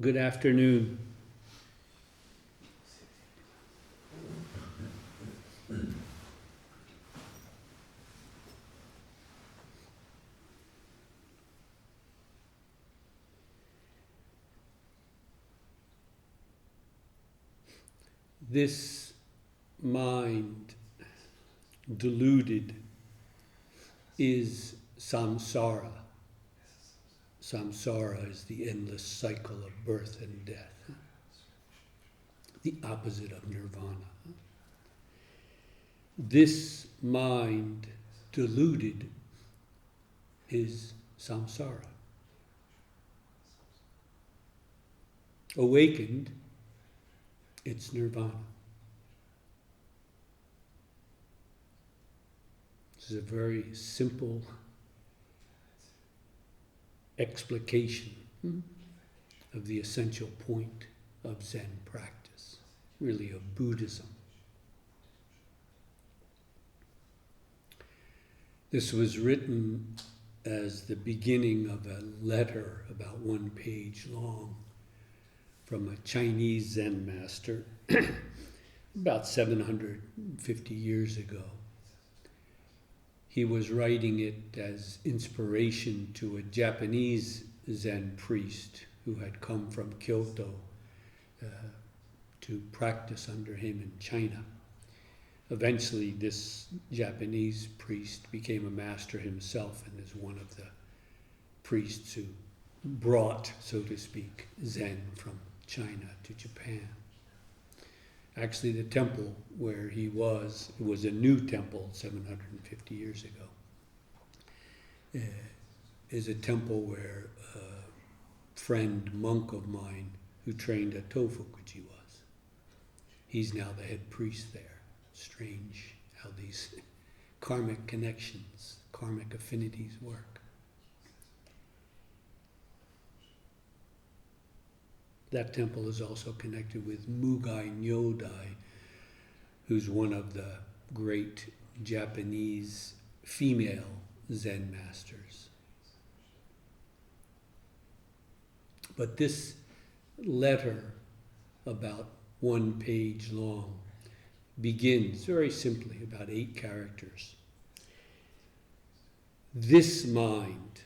Good afternoon. This mind deluded is samsara. Samsara is the endless cycle of birth and death, the opposite of nirvana. This mind deluded is samsara. Awakened, it's nirvana. This is a very simple explication of the essential point of Zen practice, really of Buddhism. This was written as the beginning of a letter about 1 page long from a Chinese Zen master about 750 years ago. He was writing it as inspiration to a Japanese Zen priest who had come from Kyoto to practice under him in China. Eventually, this Japanese priest became a master himself and is one of the priests who brought, so to speak, Zen from China to Japan. Actually, the temple where he was a new temple 750 years ago. Is a temple where a friend monk of mine who trained at Tofukuji was. He's now the head priest there. Strange how these karmic connections, karmic affinities work. That temple is also connected with Mugai Nyodai, who's one of the great Japanese female Zen masters. But this letter, about 1 page long, begins very simply, about 8 characters. This mind,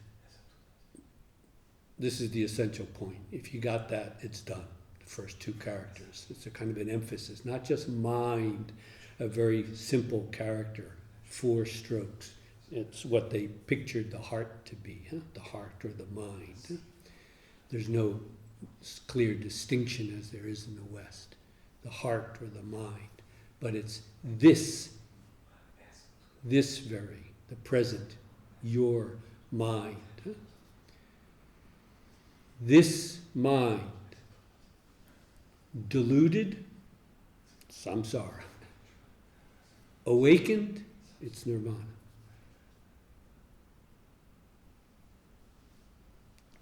this is the essential point. If you got that, it's done. The first 2 characters. It's a kind of an emphasis, not just mind, a very simple character, 4 strokes. It's what they pictured the heart to be, the heart or the mind. There's no clear distinction as there is in the West, the heart or the mind. But it's this very, the present, your mind. This mind, deluded, samsara. Awakened, it's nirvana.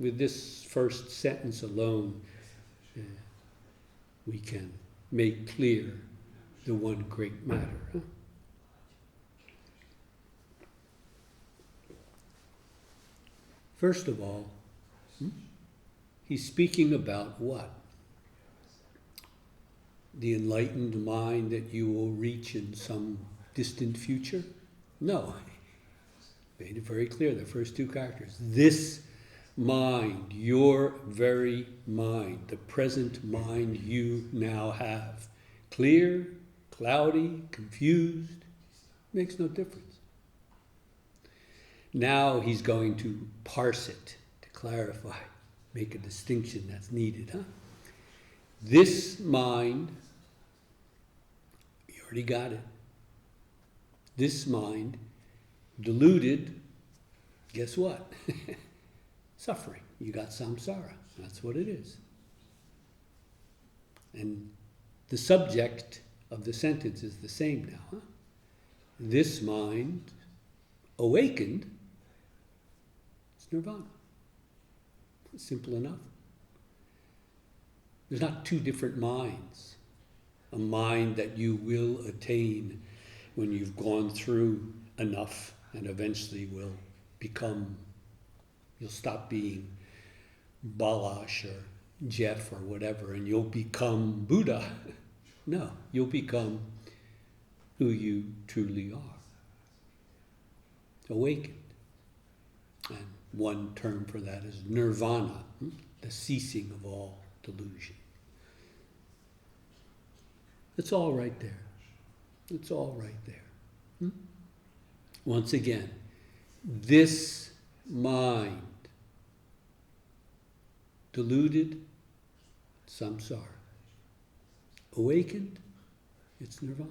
With this first sentence alone, we can make clear the one great matter. First of all, he's speaking about what? The enlightened mind that you will reach in some distant future? No. Made it very clear, the first 2 characters. This mind, your very mind, the present mind you now have. Clear, cloudy, confused, makes no difference. Now he's going to parse it, to clarify, make a distinction that's needed. This mind, you already got it. This mind, deluded, guess what? Suffering. You got samsara. That's what it is. And the subject of the sentence is the same now. This mind, awakened, it's nirvana. It's simple enough. There's not 2 different minds. A mind that you will attain when you've gone through enough and eventually will become, you'll stop being Balash or Jeff or whatever, and you'll become Buddha. No, you'll become who you truly are. Awakened. And one term for that is nirvana, the ceasing of all delusion. It's all right there. It's all right there. Once again, this mind, deluded, samsara. Awakened, it's nirvana.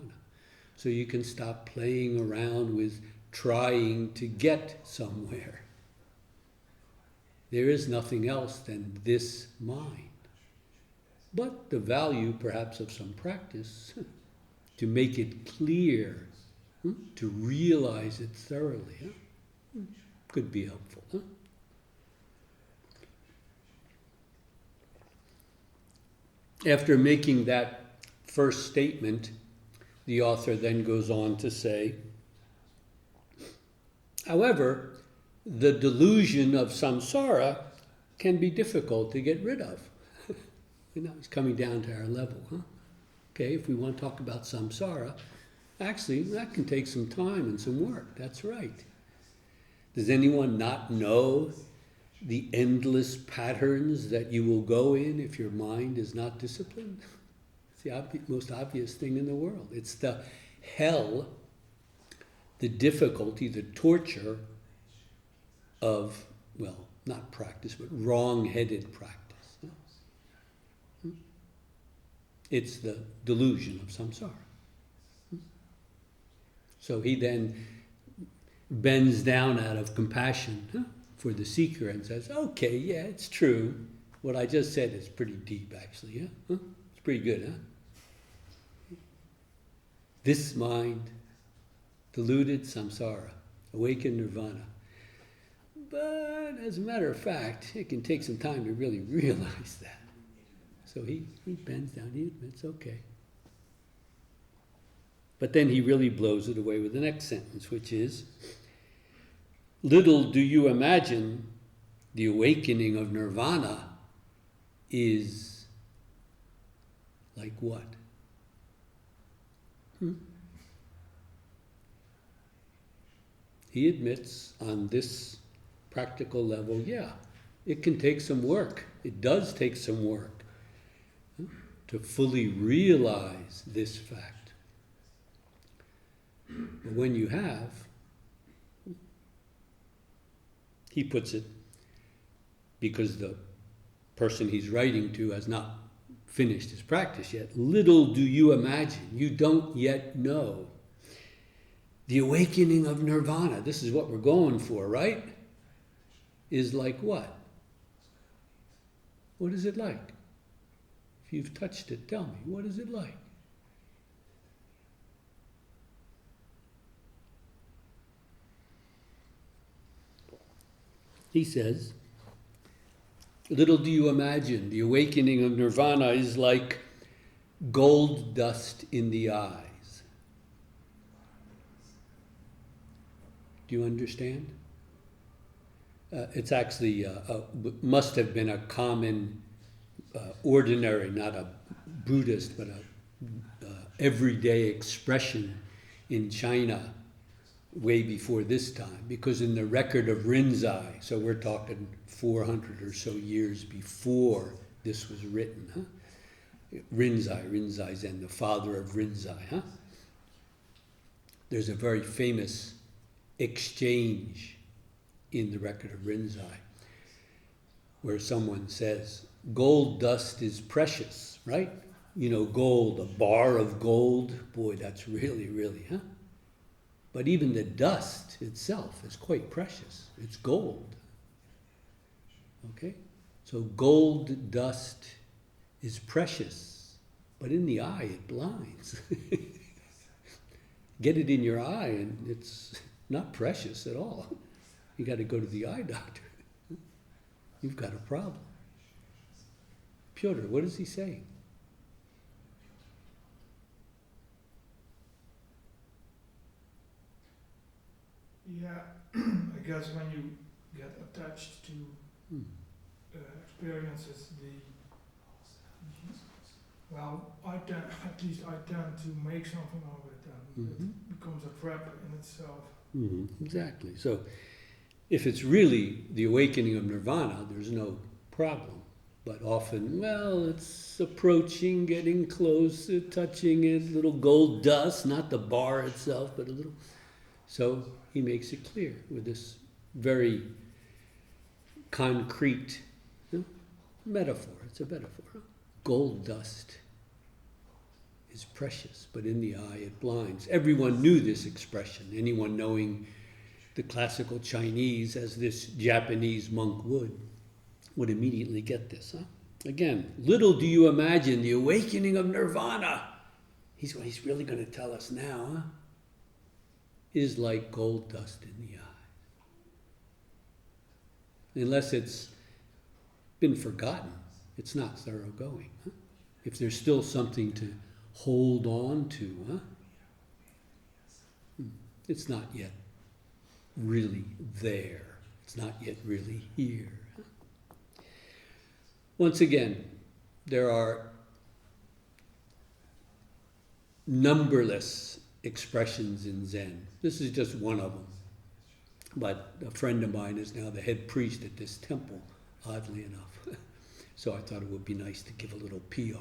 So you can stop playing around with trying to get somewhere. There is nothing else than this mind. But the value, perhaps, of some practice to make it clear, to realize it thoroughly, could be helpful. After making that first statement, the author then goes on to say, however, the delusion of samsara can be difficult to get rid of. It's coming down to our level. Okay, if we want to talk about samsara, actually, that can take some time and some work. That's right. Does anyone not know the endless patterns that you will go in if your mind is not disciplined? It's the most obvious thing in the world. It's the hell, the difficulty, the torture of, well, not practice, but wrong-headed practice. It's the delusion of samsara. So he then bends down out of compassion for the seeker and says, okay, yeah, it's true. What I just said is pretty deep, actually. Yeah? It's pretty good, huh? This mind, deluded samsara, awakened nirvana. But as a matter of fact, it can take some time to really realize that. So he bends down, he admits, okay. But then he really blows it away with the next sentence, which is, little do you imagine the awakening of nirvana is like what? He admits on this practical level, yeah, it can take some work. It does take some work to fully realize this fact. But when you have, he puts it, because the person he's writing to has not finished his practice yet, little do you imagine, you don't yet know, the awakening of nirvana, this is what we're going for, right? Is like what? What is it like? If you've touched it, tell me, what is it like? He says, little do you imagine, the awakening of nirvana is like gold dust in the eyes. Do you understand? It's actually, must have been a common, ordinary, not a Buddhist, but a everyday expression in China way before this time, because in the record of Rinzai, so we're talking 400 or so years before this was written, Rinzai Zen, the father of Rinzai, There's a very famous exchange in the record of Rinzai where someone says, gold dust is precious, right? You know, gold, a bar of gold, boy, that's really, really, But even the dust itself is quite precious. It's gold. Okay? So gold dust is precious, but in the eye it blinds. Get it in your eye and it's not precious at all. You got to go to the eye doctor. You've got a problem. Pyotr, what is he saying? Yeah, I guess when you get attached to experiences, Well, at least I tend to make something of it, and Mhm. it becomes a trap in itself. Exactly. So if it's really the awakening of nirvana, there's no problem. But often, well, it's approaching, getting closer, touching it, little gold dust, not the bar itself, but a little. So he makes it clear with this very concrete, you know, metaphor. It's a metaphor. Gold dust is precious, but in the eye it blinds. Everyone knew this expression. Anyone knowing the classical Chinese as this Japanese monk would immediately get this. Huh? Again, little do you imagine the awakening of nirvana. He's what he's really going to tell us now, huh? Is like gold dust in the eye. Unless it's been forgotten, it's not thoroughgoing. Huh? If there's still something to hold on to, huh? It's not yet really there. It's not yet really here. Once again, there are numberless expressions in Zen. This is just one of them. But a friend of mine is now the head priest at this temple, oddly enough. So I thought it would be nice to give a little PR.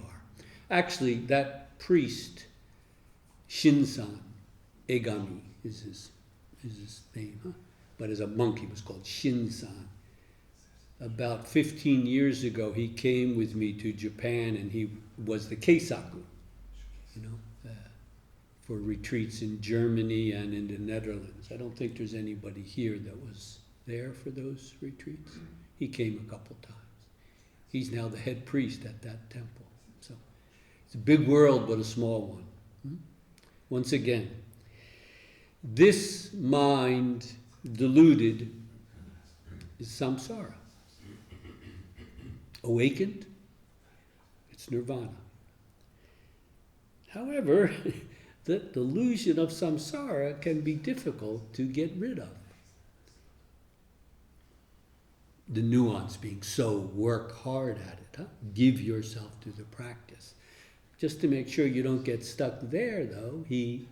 Actually, that priest, Shinsan Egami is his name, huh? But as a monk he was called Shinsan. About 15 years ago he came with me to Japan, and he was the Keisaku, for retreats in Germany and in the Netherlands. I don't think there's anybody here that was there for those retreats. He came a couple times. He's now the head priest at that temple. So it's a big world, but a small one. Once again, this mind deluded is samsara. Awakened, it's nirvana. However, the delusion of samsara can be difficult to get rid of. The nuance being so work hard at it, huh? Give yourself to the practice. Just to make sure you don't get stuck there, though, he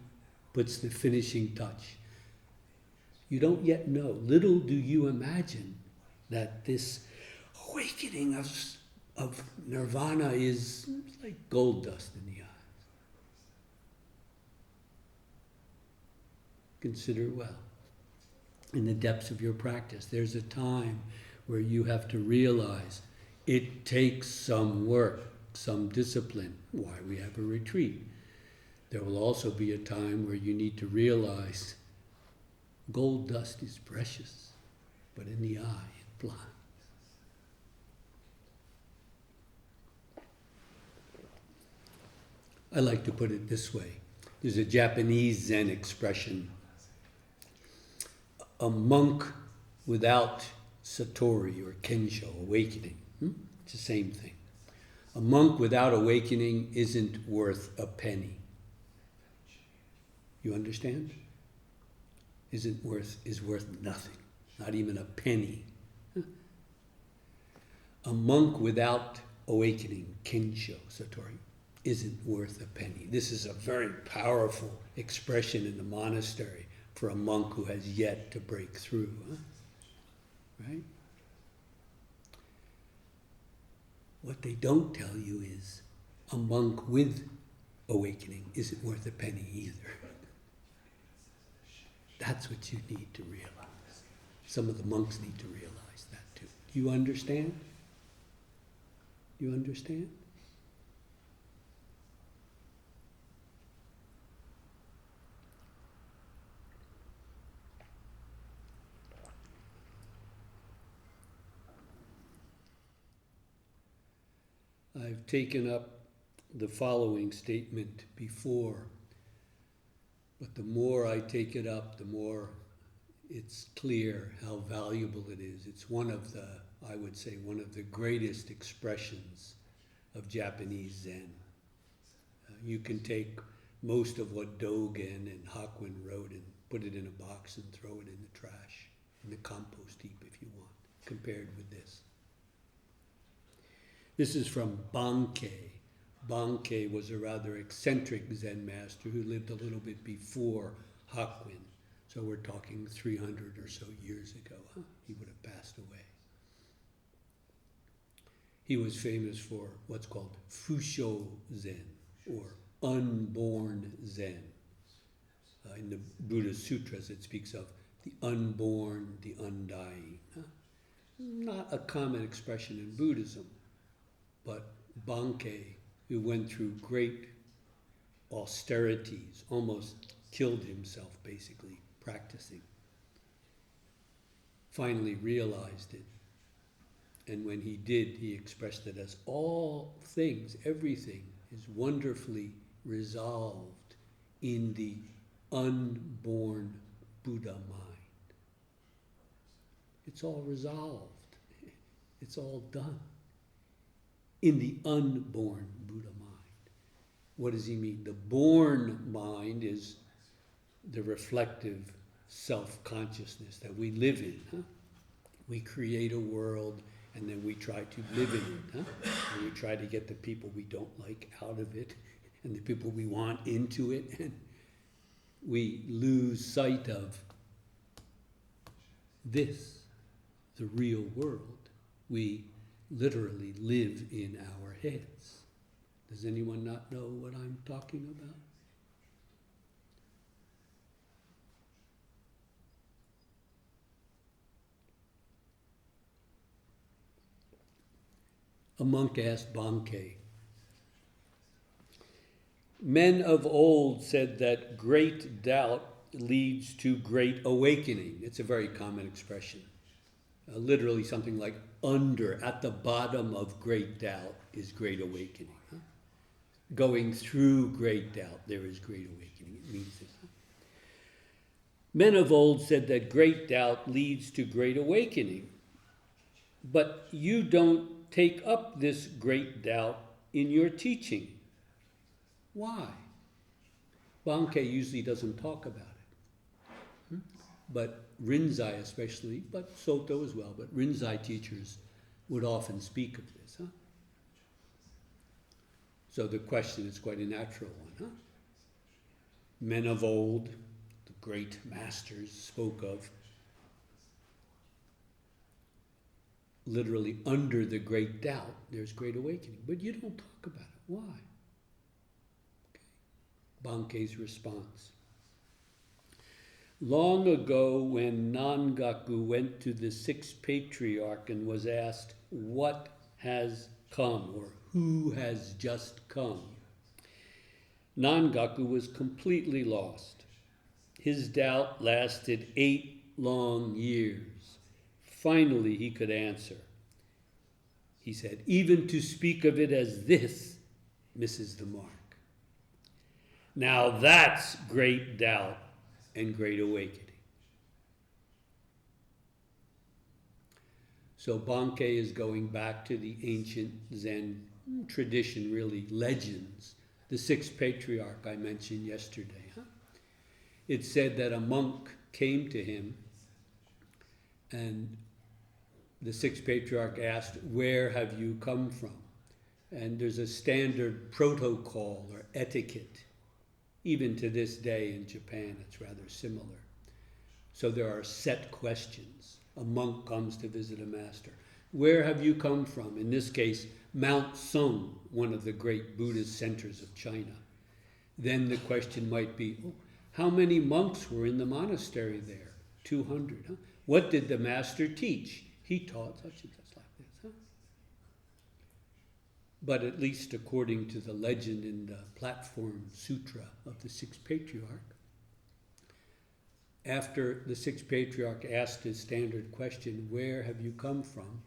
puts the finishing touch. You don't yet know. Little do you imagine that this awakening of nirvana is like gold dust in the eye. Consider well. In the depths of your practice, there's a time where you have to realize it takes some work, some discipline. Why we have a retreat. There will also be a time where you need to realize gold dust is precious, but in the eye it blinds. I like to put it this way. There's a Japanese Zen expression. A monk without satori or kensho, awakening. It's the same thing. A monk without awakening isn't worth a penny. You understand? Is worth nothing, not even a penny. A monk without awakening, kensho, satori, isn't worth a penny. This is a very powerful expression in the monastery for a monk who has yet to break through, right? What they don't tell you is a monk with awakening isn't worth a penny either. That's what you need to realize. Some of the monks need to realize that too. Do you understand? You understand? I've taken up the following statement before, but the more I take it up, the more it's clear how valuable it is. It's one of the, I would say, one of the greatest expressions of Japanese Zen. You can take most of what Dogen and Hakuin wrote and put it in a box and throw it in the trash, in the compost heap if you want, compared with this. This is from Bankei. Bankei was a rather eccentric Zen master who lived a little bit before Hakuin. So we're talking 300 or so years ago. He would have passed away. He was famous for what's called Fusho Zen, or unborn Zen. In the Buddhist sutras, it speaks of the unborn, the undying. Not a common expression in Buddhism, but Bankei, who went through great austerities, almost killed himself basically practicing, finally realized it. And when he did, he expressed it as all things, everything is wonderfully resolved in the unborn Buddha mind. It's all resolved. It's all done in the unborn Buddha mind. What does he mean? The born mind is the reflective self-consciousness that we live in. We create a world and then we try to live in it. And we try to get the people we don't like out of it and the people we want into it. And we lose sight of this, the real world. We literally live in our heads. Does anyone not know what I'm talking about? A monk asked Bankei, men of old said that great doubt leads to great awakening. It's a very common expression. Literally something like at the bottom of great doubt is great awakening. Going through great doubt, there is great awakening. It means this. Men of old said that great doubt leads to great awakening. But you don't take up this great doubt in your teaching. Why? Bankei usually doesn't talk about it. But Rinzai especially, but Soto as well, but Rinzai teachers would often speak of this. So the question is quite a natural one. Men of old, the great masters spoke of, literally under the great doubt, there's great awakening. But you don't talk about it. Why? Okay. Bankei's response. Long ago, when Nangaku went to the sixth patriarch and was asked, what has come, or who has just come, Nangaku was completely lost. His doubt lasted 8 long years. Finally, he could answer. He said, even to speak of it as this misses the mark. Now that's great doubt and great awakening. So Bankei is going back to the ancient Zen tradition, really, legends. The sixth patriarch I mentioned yesterday. It said that a monk came to him and the sixth patriarch asked, where have you come from? And there's a standard protocol or etiquette. Even to this day in Japan, it's rather similar. So there are set questions. A monk comes to visit a master. Where have you come from? In this case, Mount Sung, one of the great Buddhist centers of China. Then the question might be, how many monks were in the monastery there? 200. What did the master teach? He taught such and such like this. But at least according to the legend in the Platform Sutra of the sixth patriarch, after the sixth patriarch asked his standard question, where have you come from?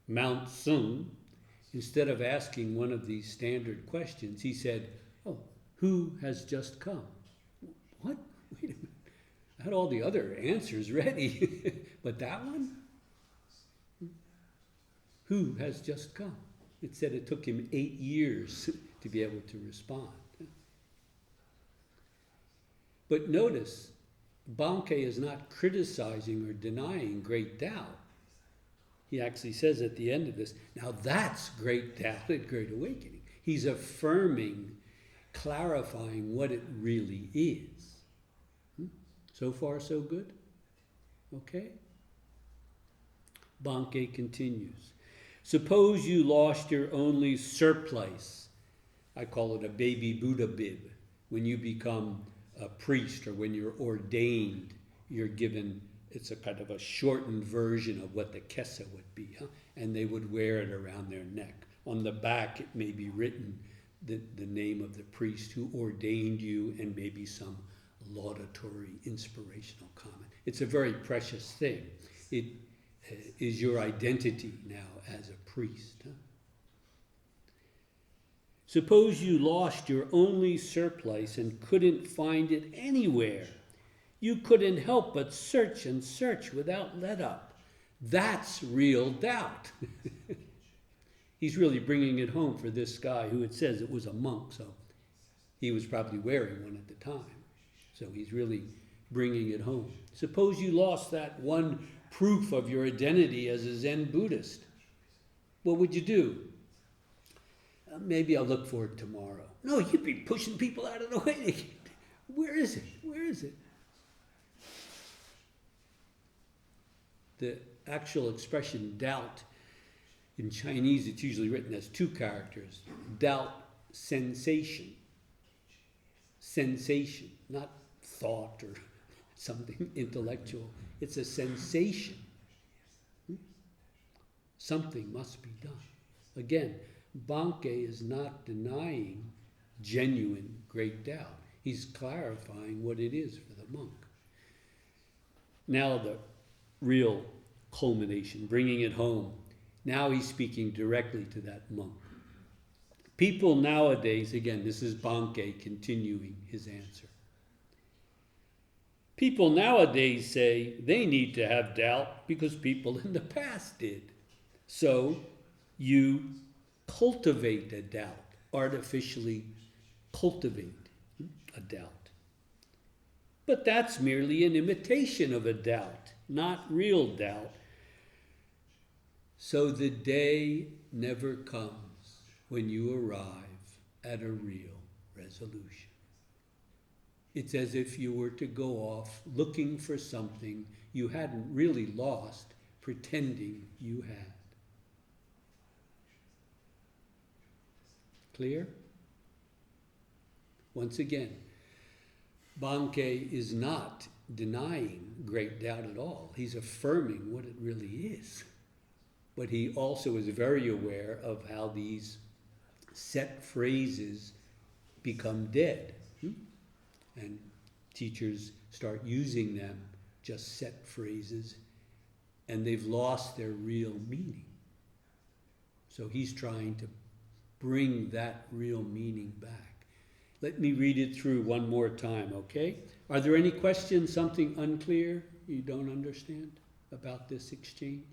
Mount Sung, instead of asking one of these standard questions, he said, who has just come? What? Wait a minute. I had all the other answers ready, but that one? Who has just come? It said it took him 8 years to be able to respond. But notice, Bankei is not criticizing or denying great doubt. He actually says at the end of this, now that's great doubt and great awakening. He's affirming, clarifying what it really is. So far, so good? Okay? Bankei continues. Suppose you lost your only surplice. I call it a baby Buddha bib. When you become a priest or when you're ordained, you're given, it's a kind of a shortened version of what the kesa would be, and they would wear it around their neck. On the back, it may be written the name of the priest who ordained you and maybe some laudatory, inspirational comment. It's a very precious thing. It is your identity now as a priest. Suppose you lost your only surplice and couldn't find it anywhere. You couldn't help but search and search without let up. That's real doubt. He's really bringing it home for this guy who it says it was a monk, so he was probably wearing one at the time. So he's really bringing it home. Suppose you lost that one proof of your identity as a Zen Buddhist. What would you do? Maybe I'll look for it tomorrow. No, you'd be pushing people out of the way. Where is it? Where is it? The actual expression doubt, in Chinese it's usually written as two characters. Doubt, sensation. Sensation, not thought or something intellectual. It's a sensation. Something must be done. Again, Bankei is not denying genuine great doubt. He's clarifying what it is for the monk. Now the real culmination, bringing it home. Now he's speaking directly to that monk. People nowadays, again, this is Bankei continuing his answer. People nowadays say they need to have doubt because people in the past did. So you cultivate a doubt, artificially cultivate a doubt. But that's merely an imitation of a doubt, not real doubt. So the day never comes when you arrive at a real resolution. It's as if you were to go off looking for something you hadn't really lost, pretending you had. Clear? Once again, Bankei is not denying great doubt at all. He's affirming what it really is. But he also is very aware of how these set phrases become dead. And teachers start using them, just set phrases, and they've lost their real meaning. So he's trying to bring that real meaning back. Let me read it through one more time, okay? Are there any questions, something unclear you don't understand about this exchange?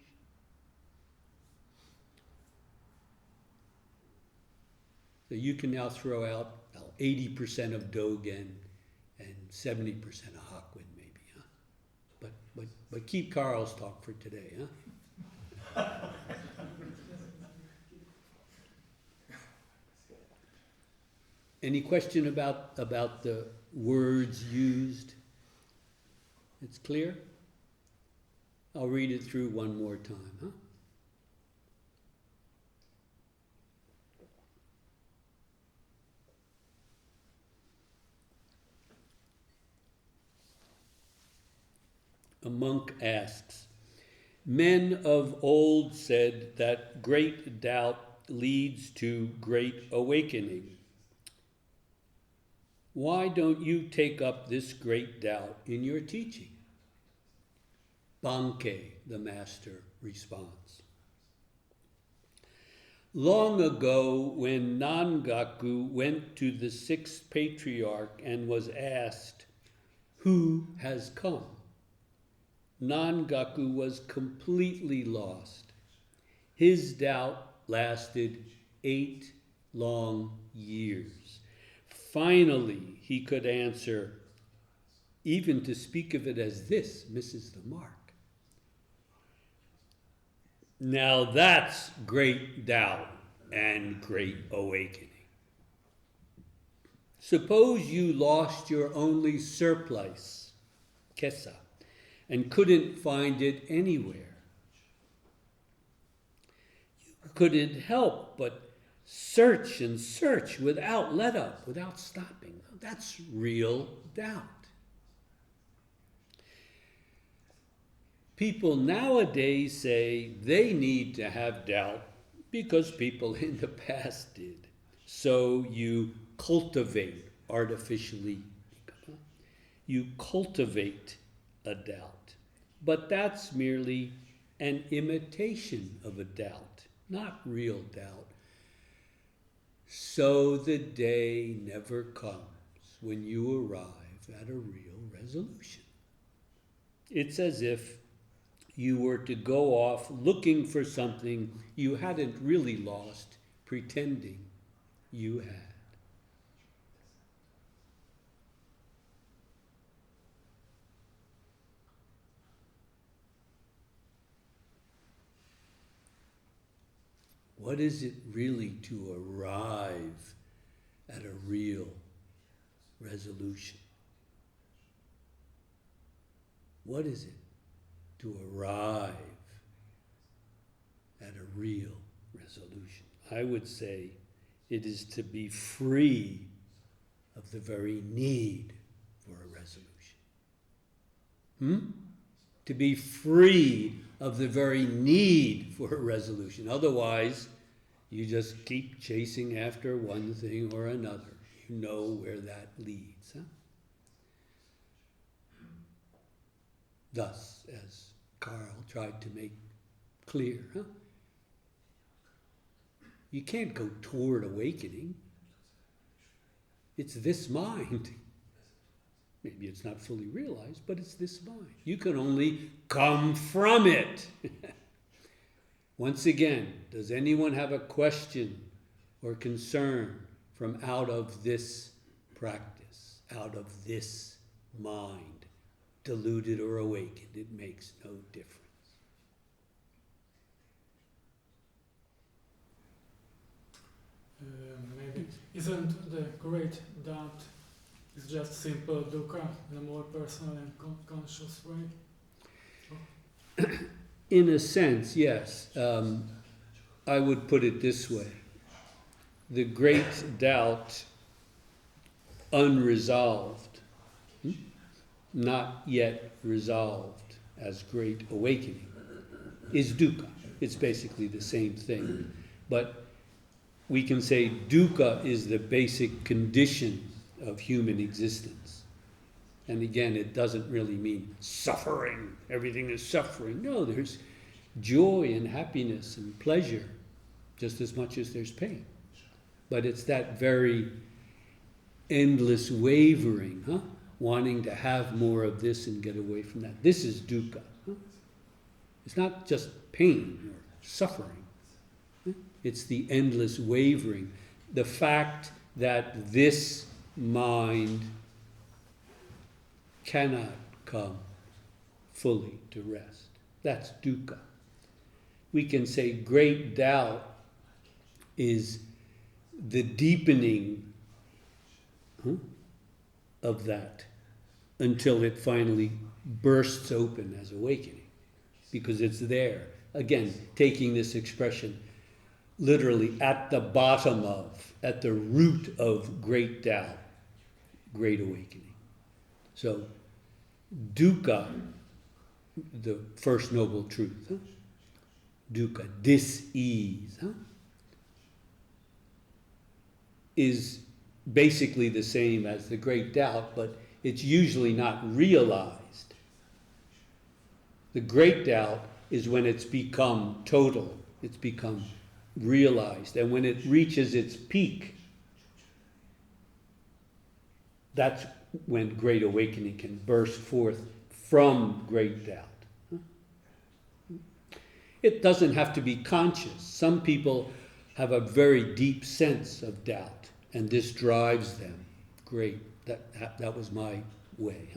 So you can now throw out 80% of Dogen and 70% of Hakuin maybe, huh? But keep Carl's talk for today, huh? Any question about the words used? It's clear? I'll read it through one more time, huh? A monk asks, men of old said that great doubt leads to great awakening. Why don't you take up this great doubt in your teaching? Bankei, the master, responds. Long ago, when Nangaku went to the sixth patriarch and was asked, "Who has come?" Nangaku was completely lost. His doubt lasted 8 long years. Finally, he could answer, even to speak of it as this misses the mark. Now that's great doubt and great awakening. Suppose you lost your only surplice, kesa, and couldn't find it anywhere. You couldn't help but search and search without let up, without stopping. That's real doubt. People nowadays say they need to have doubt because people in the past did. So you cultivate artificially. You cultivate a doubt. But that's merely an imitation of a doubt, not real doubt. So the day never comes when you arrive at a real resolution. It's as if you were to go off looking for something you hadn't really lost, pretending you had. What is it really to arrive at a real resolution? What is it to arrive at a real resolution? I would say it is to be free of the very need for a resolution. To be free of the very need for a resolution. Otherwise, you just keep chasing after one thing or another. You know where that leads. Thus, as Carl tried to make clear, you can't go toward awakening. It's this mind. Maybe it's not fully realized, but it's this mind. You can only come from it. Once again, does anyone have a question or concern from out of this practice, out of this mind, deluded or awakened? It makes no difference. Maybe isn't the great doubt is just simple dukkha in a more personal and conscious way? In a sense, yes. I would put it this way. The great doubt, unresolved, not yet resolved as great awakening, is dukkha. It's basically the same thing. But we can say dukkha is the basic condition of human existence. And again, it doesn't really mean suffering. Everything is suffering. No, there's joy and happiness and pleasure just as much as there's pain. But it's that very endless wavering, wanting to have more of this and get away from that. This is dukkha. It's not just pain or suffering. It's the endless wavering. The fact that this mind cannot come fully to rest. That's dukkha. We can say great doubt is the deepening of that until it finally bursts open as awakening, because it's there. Again, taking this expression literally at the bottom of, at the root of great doubt, great awakening. So, dukkha, the first noble truth, dukkha, dis-ease, is basically the same as the great doubt, but it's usually not realized. The great doubt is when it's become total, it's become realized, and when it reaches its peak, that's when great awakening can burst forth from great doubt. It doesn't have to be conscious. Some people have a very deep sense of doubt, and this drives them. Great, that was my way.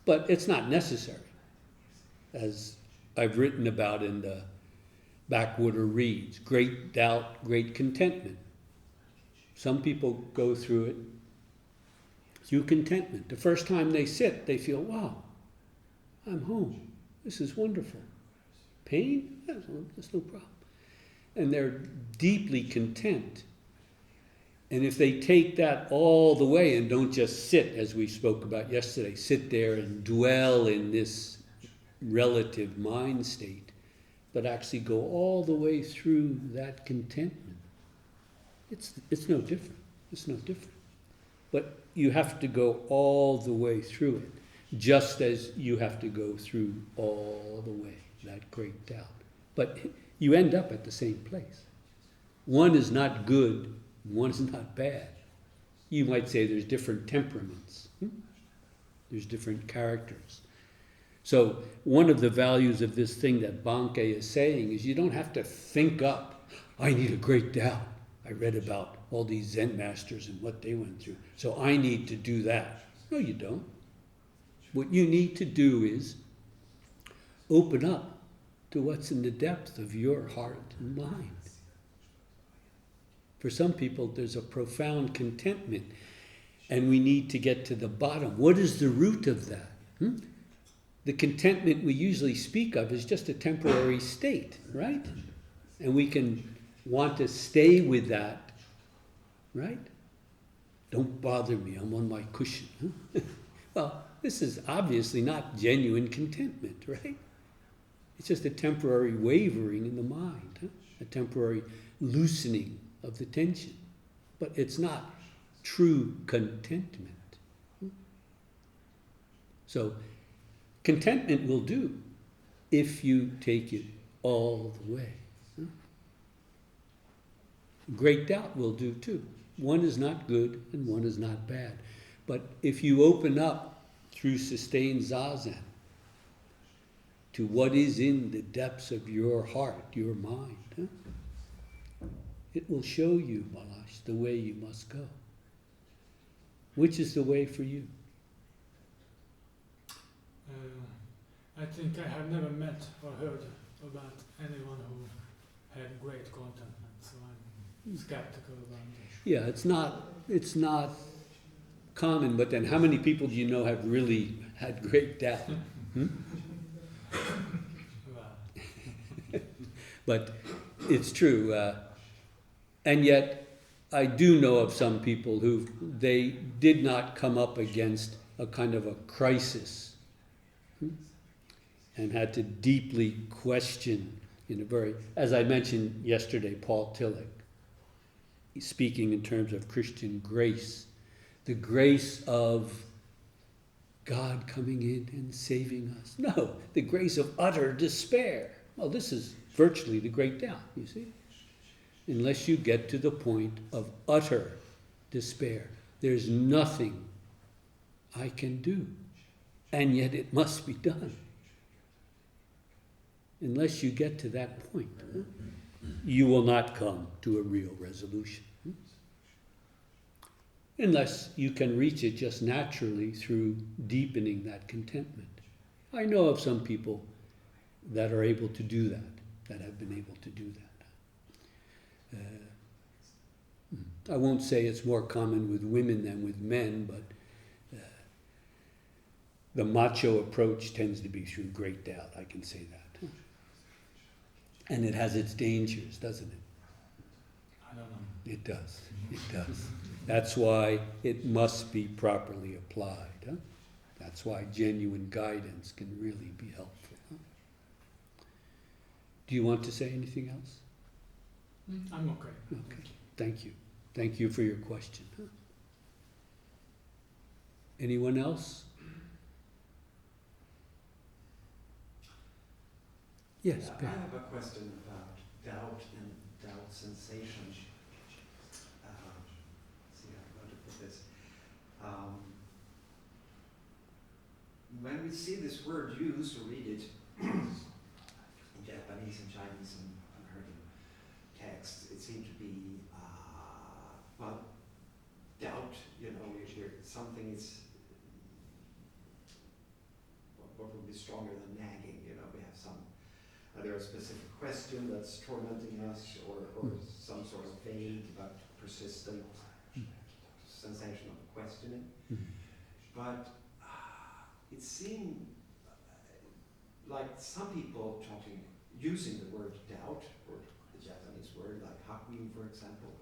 But it's not necessary. As I've written about in the backwater reads. Great doubt, great contentment. Some people go through it through contentment. The first time they sit, they feel, wow, I'm home. This is wonderful. Pain? That's no problem. And they're deeply content. And if they take that all the way and don't just sit, as we spoke about yesterday, sit there and dwell in this relative mind state, but actually go all the way through that contentment, it's no different. It's no different. But you have to go all the way through it, just as you have to go through all the way that great doubt. But you end up at the same place. One is not good, one is not bad. You might say there's different temperaments. There's different characters. So one of the values of this thing that Bankei is saying is you don't have to think up, I need a great doubt. I read about all these Zen masters and what they went through, so I need to do that. No, you don't. What you need to do is open up to what's in the depth of your heart and mind. For some people, there's a profound contentment, and we need to get to the bottom. What is the root of that? The contentment we usually speak of is just a temporary state, right? And we can want to stay with that, right? Don't bother me, I'm on my cushion. Well, this is obviously not genuine contentment, right? It's just a temporary wavering in the mind, a temporary loosening of the tension. But it's not true contentment. So contentment will do if you take it all the way. Great doubt will do too. One is not good and one is not bad. But if you open up through sustained zazen to what is in the depths of your heart, your mind, it will show you, Malash, the way you must go. Which is the way for you? I think I have never met or heard about anyone who had great contentment, so I'm skeptical about it. Yeah, it's not common, but then how many people do you know have really had great doubt? Well, But it's true. And yet, I do know of some people who they did not come up against a kind of a crisis and had to deeply question in a very, as I mentioned yesterday, Paul Tillich, speaking in terms of Christian grace, the grace of God coming in and saving us. No, the grace of utter despair. Well, this is virtually the great doubt, you see. Unless you get to the point of utter despair, there's nothing I can do, and yet it must be done. Unless you get to that point, you will not come to a real resolution. Unless you can reach it just naturally through deepening that contentment. I know of some people that are able to do that, that have been able to do that. I won't say it's more common with women than with men, but the macho approach tends to be through great doubt, I can say that. And it has its dangers, doesn't it? I don't know. It does, it does. That's why it must be properly applied. That's why genuine guidance can really be helpful. Do you want to say anything else? I'm okay. Okay, thank you. Thank you for your question. Anyone else? Yes, I Ben. have a question about doubt and doubt sensation. See how I'm going to put this. When we see this word used or read it in Japanese and Chinese and American texts, it seemed to be, well, doubt, something is, what would be stronger than nagging, we have some either a specific question that's tormenting us or some sort of vague but persistent sensation of questioning. But it seemed like some people using the word doubt, or the Japanese word, like hakuin, for example,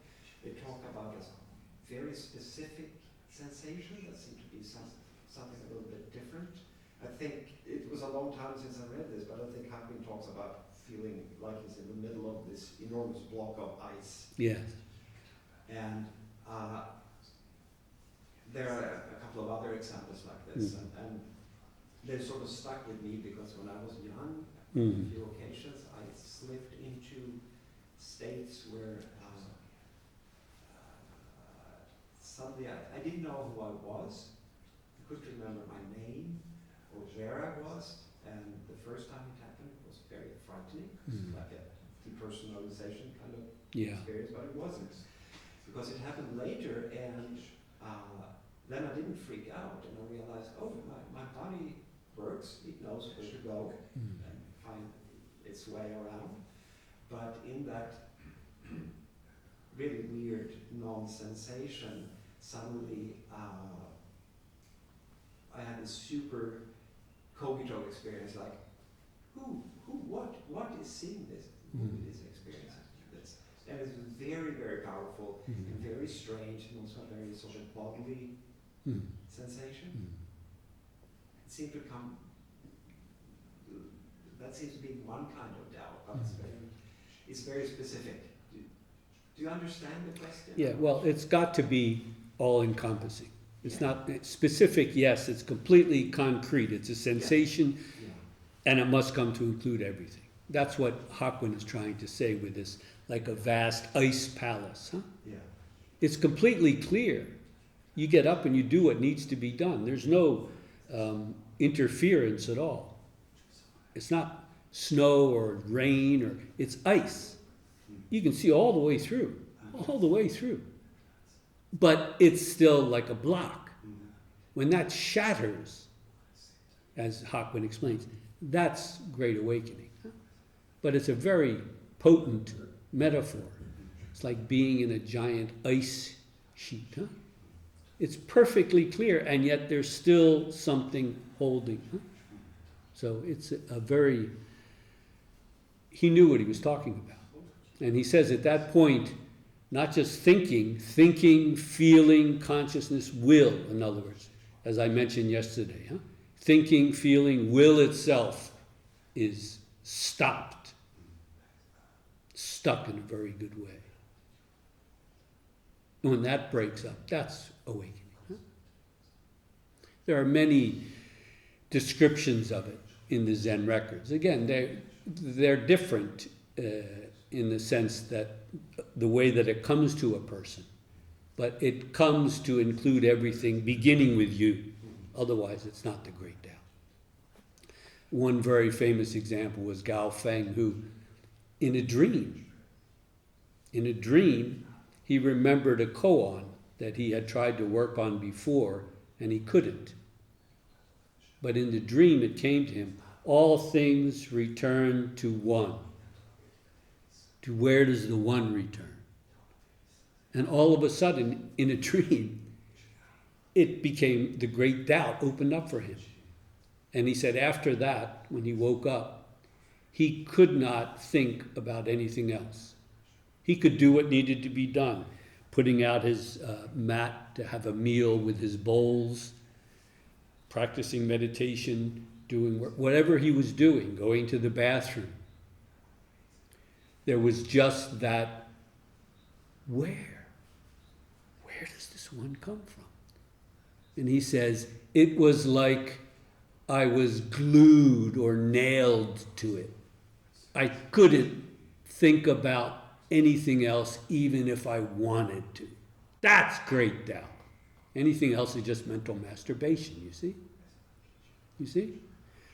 they talk about a very specific sensation that seemed to be something a little bit different. I think it was a long time since I read this, but I think Hakuin talks about feeling like he's in the middle of this enormous block of ice. Yes. And there are a couple of other examples like this, and they sort of stuck with me because when I was young, on a few occasions, I slipped into states where suddenly I didn't know who I was. I couldn't remember my name or where I was, and the first time it happened was very frightening. It was like a depersonalization kind of experience, but it wasn't, because it happened later, and then I didn't freak out, and I realized, oh, my body works, it knows where to go and find its way around. But in that really weird non-sensation, suddenly I had a super cogito experience, like, what is seeing this? Who is experiencing this? And it was very, very powerful and very strange, and also a very sort of bodily sensation. It seemed to come, that seems to be one kind of doubt, but it's very specific. Do you understand the question? Yeah, well, it's got to be all-encompassing. It's not specific, yes, it's completely concrete. It's a sensation, and it must come to include everything. That's what Hakuin is trying to say with this, like a vast ice palace. Huh? Yeah. It's completely clear. You get up and you do what needs to be done. There's no interference at all. It's not snow or rain, or it's ice. You can see all the way through, But it's still like a block. When that shatters, as Hakuin explains, that's great awakening. But it's a very potent metaphor. It's like being in a giant ice sheet. Huh? It's perfectly clear, and yet there's still something holding. Huh? So it's a very, he knew what he was talking about. And he says at that point, not just thinking, feeling, consciousness, will, in other words, as I mentioned yesterday. Huh? Thinking, feeling, will itself is stopped, stuck in a very good way. And when that breaks up, that's awakening. Huh? There are many descriptions of it in the Zen records. Again, they're different in the sense that the way that it comes to a person, but it comes to include everything, beginning with you. Otherwise, it's not the great Tao. One very famous example was Gao Feng, who, in a dream, he remembered a koan that he had tried to work on before, and he couldn't. But in the dream, it came to him, all things return to one. To where does the one return? And all of a sudden, in a dream, it became the great doubt opened up for him. And he said after that, when he woke up, he could not think about anything else. He could do what needed to be done, putting out his mat to have a meal with his bowls, practicing meditation, doing whatever he was doing, going to the bathroom. There was just that, where does this one come from? And he says, it was like I was glued or nailed to it. I couldn't think about anything else, even if I wanted to. That's great Tao. Anything else is just mental masturbation, you see? You see?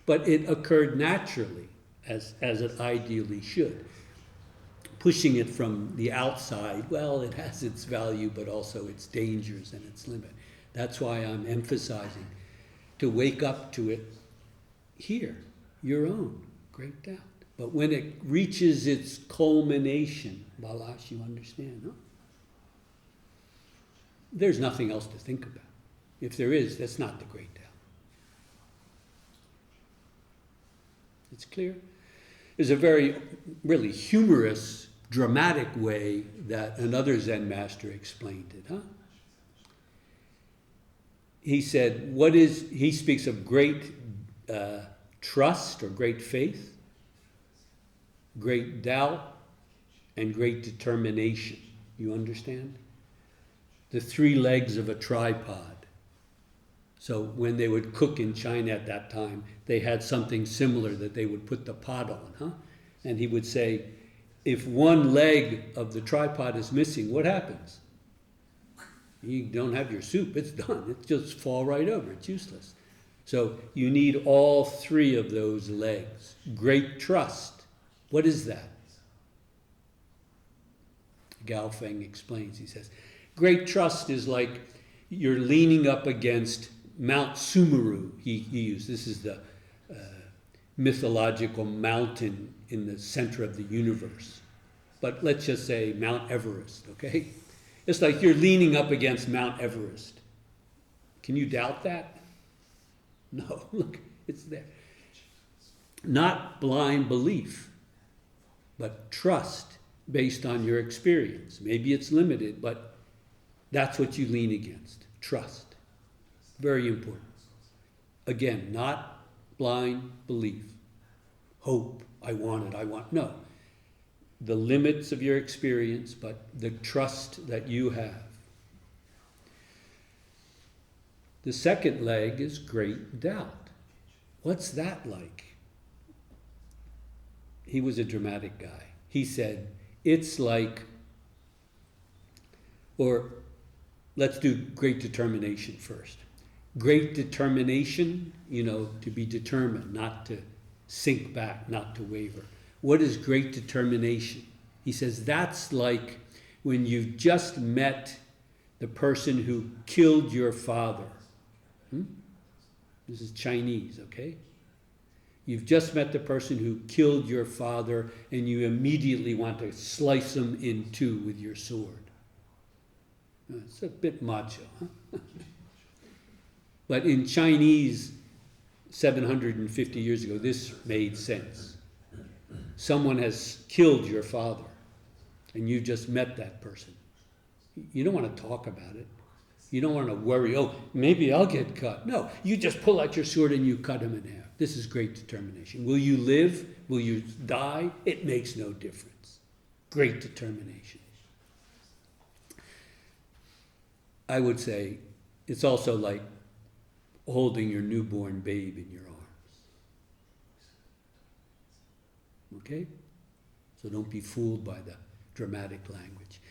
But it occurred naturally, as it ideally should. Pushing it from the outside, well, it has its value, but also its dangers and its limit. That's why I'm emphasizing to wake up to it here, your own great doubt. But when it reaches its culmination, Balash, you understand, no? There's nothing else to think about. If there is, that's not the great Tao. It's clear? There's a very, really humorous, dramatic way that another Zen master explained it, huh? He said, he speaks of great trust or great faith, great doubt, and great determination. You understand? The three legs of a tripod. So when they would cook in China at that time, they had something similar that they would put the pot on, huh? And he would say, if one leg of the tripod is missing, what happens? You don't have your soup, it's done. It just fall right over, it's useless. So you need all three of those legs. Great trust. What is that? Gao Feng explains, he says, great trust is like you're leaning up against Mount Sumeru, he used. This is the mythological mountain in the center of the universe. But let's just say Mount Everest, okay? It's like you're leaning up against Mount Everest. Can you doubt that? No, look, it's there. Not blind belief, but trust based on your experience. Maybe it's limited, but that's what you lean against. Trust. Very important. Again, not blind belief. Hope, I want it, no. The limits of your experience, but the trust that you have. The second leg is great doubt. What's that like? He was a dramatic guy. He said, it's like, or let's do great determination first. Great determination, to be determined, not to sink back, not to waver. What is great determination? He says that's like when you've just met the person who killed your father. This is Chinese, okay? You've just met the person who killed your father and you immediately want to slice him in two with your sword. It's a bit macho, huh? But in Chinese, 750 years ago, this made sense. Someone has killed your father, and you just met that person. You don't want to talk about it. You don't want to worry, oh, maybe I'll get cut. No, you just pull out your sword and you cut him in half. This is great determination. Will you live? Will you die? It makes no difference. Great determination. I would say it's also like holding your newborn babe in your arms. Okay? So don't be fooled by the dramatic language.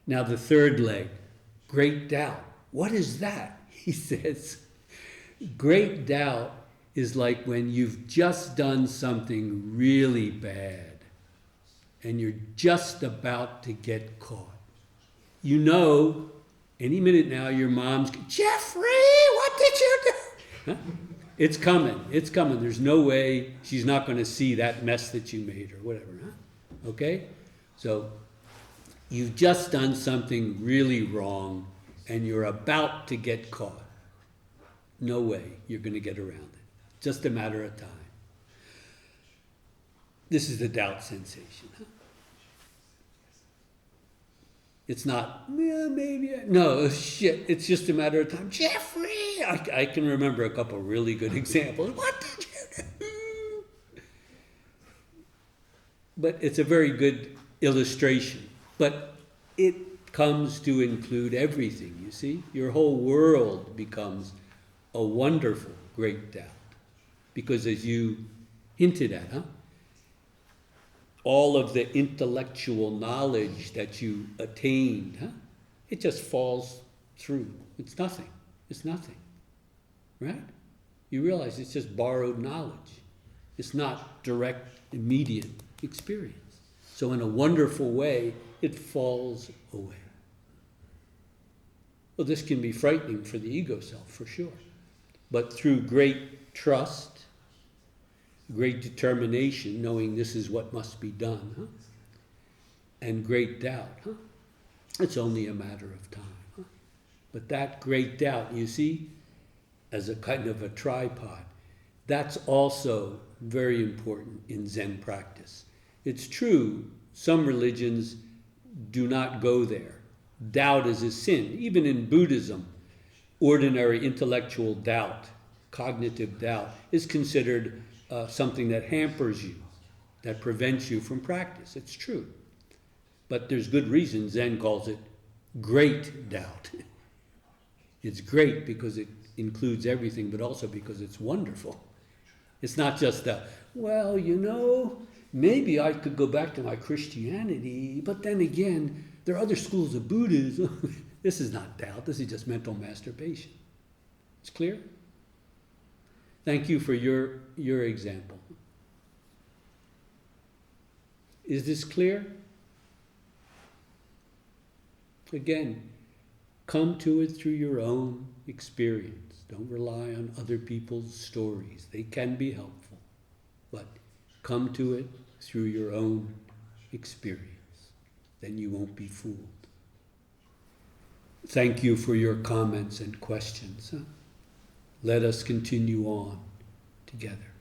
Now the third leg, great doubt. What is that? He says, great doubt is like when you've just done something really bad and you're just about to get caught. You know, any minute now your mom's, Jeffrey, what did you do? Huh? It's coming. It's coming. There's no way she's not going to see that mess that you made or whatever. Huh? Okay? So you've just done something really wrong and you're about to get caught. No way you're going to get around it. Just a matter of time. This is the doubt sensation. Huh? It's not, yeah, maybe. No, shit, it's just a matter of time. Jeffrey! I can remember a couple really good examples. What did you do? But it's a very good illustration. But it comes to include everything, you see? Your whole world becomes a wonderful great doubt. Because as you hinted at, all of the intellectual knowledge that you attained, it just falls through. It's nothing. It's nothing. Right? You realize it's just borrowed knowledge. It's not direct, immediate experience. So in a wonderful way, it falls away. Well, this can be frightening for the ego self, for sure. But through great trust, great determination, knowing this is what must be done, huh? And great doubt, huh? It's only a matter of time, huh? But that great doubt, you see, as a kind of a tripod, that's also very important in Zen practice. It's true, some religions do not go there. Doubt is a sin. Even in Buddhism, ordinary intellectual doubt, cognitive doubt, is considered something that hampers you, that prevents you from practice. It's true. But there's good reason Zen calls it great doubt. It's great because it includes everything, but also because it's wonderful. It's not just well, you know, maybe I could go back to my Christianity, but then again, there are other schools of Buddhism. This is not doubt, this is just mental masturbation. It's clear? Thank you for your example. Is this clear? Again, come to it through your own experience. Don't rely on other people's stories. They can be helpful, but come to it through your own experience. Then you won't be fooled. Thank you for your comments and questions. Let us continue on together.